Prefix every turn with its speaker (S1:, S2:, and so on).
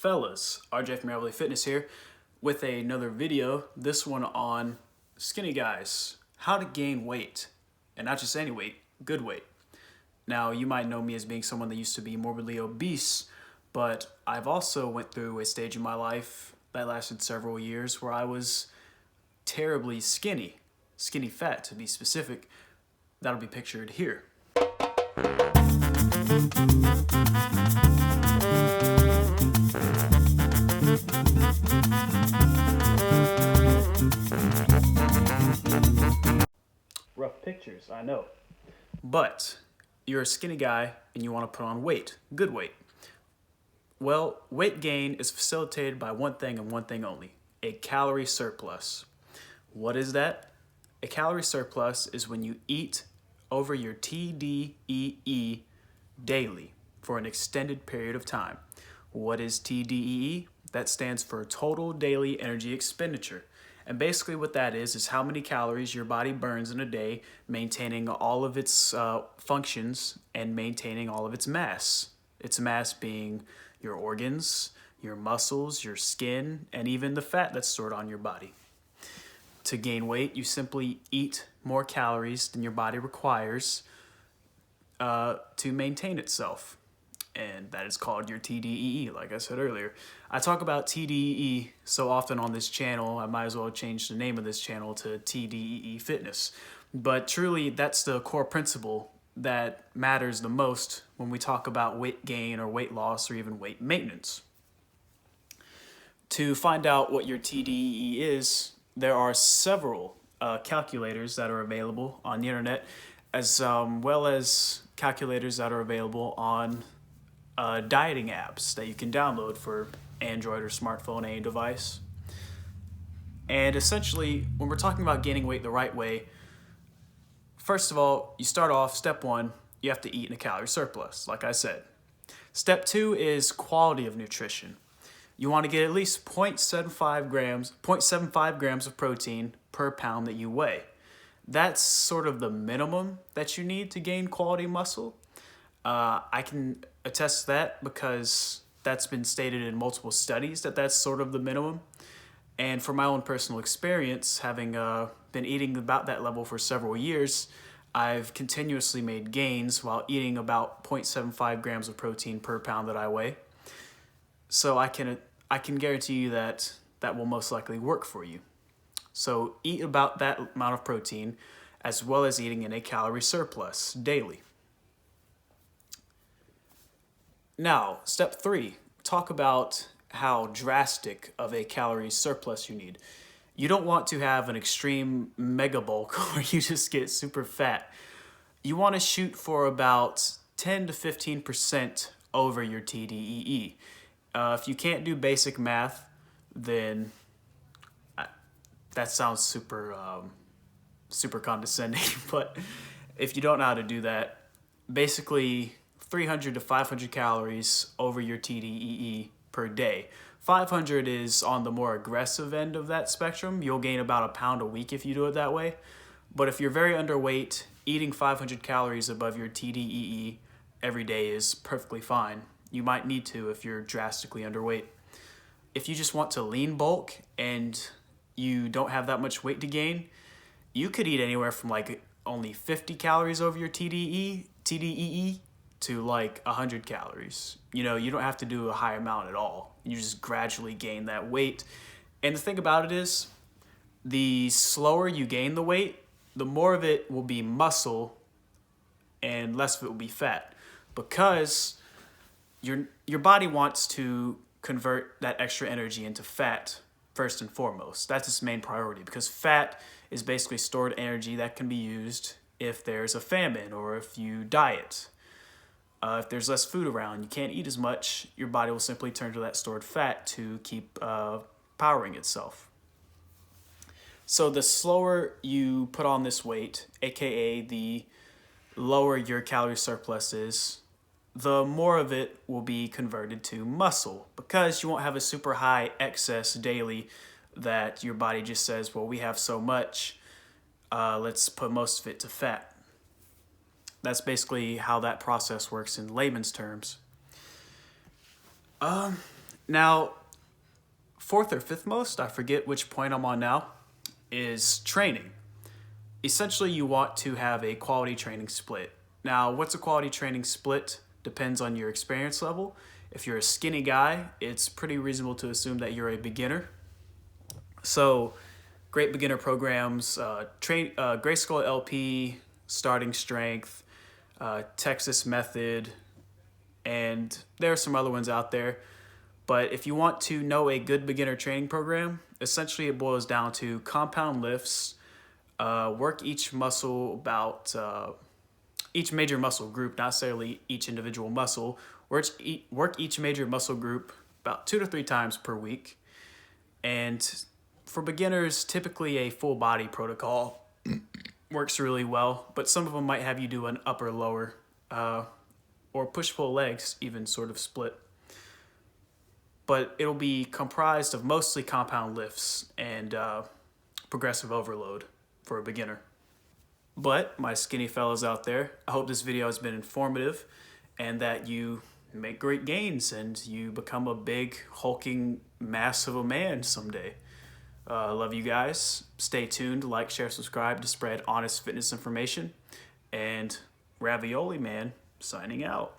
S1: Fellas, RJ from Reality Fitness here with another video, this one on skinny guys, how to gain weight, and not just any weight, good weight. Now, you might know me as being someone that used to be morbidly obese, but I've also went through a stage in my life that lasted several years where I was terribly skinny fat to be specific. That'll be pictured here. Rough pictures, I know. But you're a skinny guy and you want to put on weight, good weight. Well, weight gain is facilitated by one thing and one thing only, a calorie surplus. What is that? A calorie surplus is when you eat over your TDEE daily for an extended period of time. What is TDEE? That stands for total daily energy expenditure. And basically what that is how many calories your body burns in a day, maintaining all of its functions and maintaining all of its mass. Its mass being your organs, your muscles, your skin, and even the fat that's stored on your body. To gain weight, you simply eat more calories than your body requires to maintain itself. And that is called your TDEE, like I said earlier. I talk about TDEE so often on this channel, I might as well change the name of this channel to TDEE Fitness. But truly, that's the core principle that matters the most when we talk about weight gain or weight loss or even weight maintenance. To find out what your TDEE is, there are several calculators that are available on the internet, as well as calculators that are available on dieting apps that you can download for Android or smartphone, any device. And essentially, when we're talking about gaining weight the right way, first of all, you start off, step one, you have to eat in a calorie surplus, like I said. Step two is quality of nutrition. You want to get at least 0.75 grams of protein per pound that you weigh. That's sort of the minimum that you need to gain quality muscle. I can attest to that because that's been stated in multiple studies that that's sort of the minimum. And from my own personal experience, having been eating about that level for several years, I've continuously made gains while eating about 0.75 grams of protein per pound that I weigh. So I can guarantee you that that will most likely work for you. So eat about that amount of protein as well as eating in a calorie surplus daily. Now, step three, talk about how drastic of a calorie surplus you need. You don't want to have an extreme mega bulk where you just get super fat. You want to shoot for about 10 to 15% over your TDEE. If you can't do basic math, then that sounds super condescending, but if you don't know how to do that, basically 300 to 500 calories over your TDEE per day. 500 is on the more aggressive end of that spectrum. You'll gain about a pound a week if you do it that way. But if you're very underweight, eating 500 calories above your TDEE every day is perfectly fine. You might need to if you're drastically underweight. If you just want to lean bulk and you don't have that much weight to gain, you could eat anywhere from like only 50 calories over your TDEE to like 100 calories. You know, you don't have to do a high amount at all. You just gradually gain that weight. And the thing about it is, the slower you gain the weight, the more of it will be muscle and less of it will be fat. Because your body wants to convert that extra energy into fat first and foremost. That's its main priority, because fat is basically stored energy that can be used if there's a famine or if you diet. If there's less food around, you can't eat as much, your body will simply turn to that stored fat to keep powering itself. So the slower you put on this weight, aka the lower your calorie surplus is, the more of it will be converted to muscle, because you won't have a super high excess daily that your body just says, well, we have so much, let's put most of it to fat. That's basically how that process works in layman's terms. Now, fourth or fifth most, I forget which point I'm on now, is training. Essentially, you want to have a quality training split. Now, what's a quality training split? Depends on your experience level. If you're a skinny guy, it's pretty reasonable to assume that you're a beginner. So, great beginner programs, Grayskull LP, Starting Strength, Texas Method, and there are some other ones out there. But if you want to know a good beginner training program, essentially it boils down to compound lifts, work each muscle about each major muscle group, not necessarily each individual muscle. Work each major muscle group about 2 to 3 times per week. And for beginners, typically a full body protocol works really well, but some of them might have you do an upper lower or push-pull legs, even sort of split. But it'll be comprised of mostly compound lifts and progressive overload for a beginner. But my skinny fellas out there, I hope this video has been informative and that you make great gains and you become a big, hulking mass of a man someday. Love you guys. Stay tuned, like, share, subscribe to spread honest fitness information. And Ravioli Man signing out.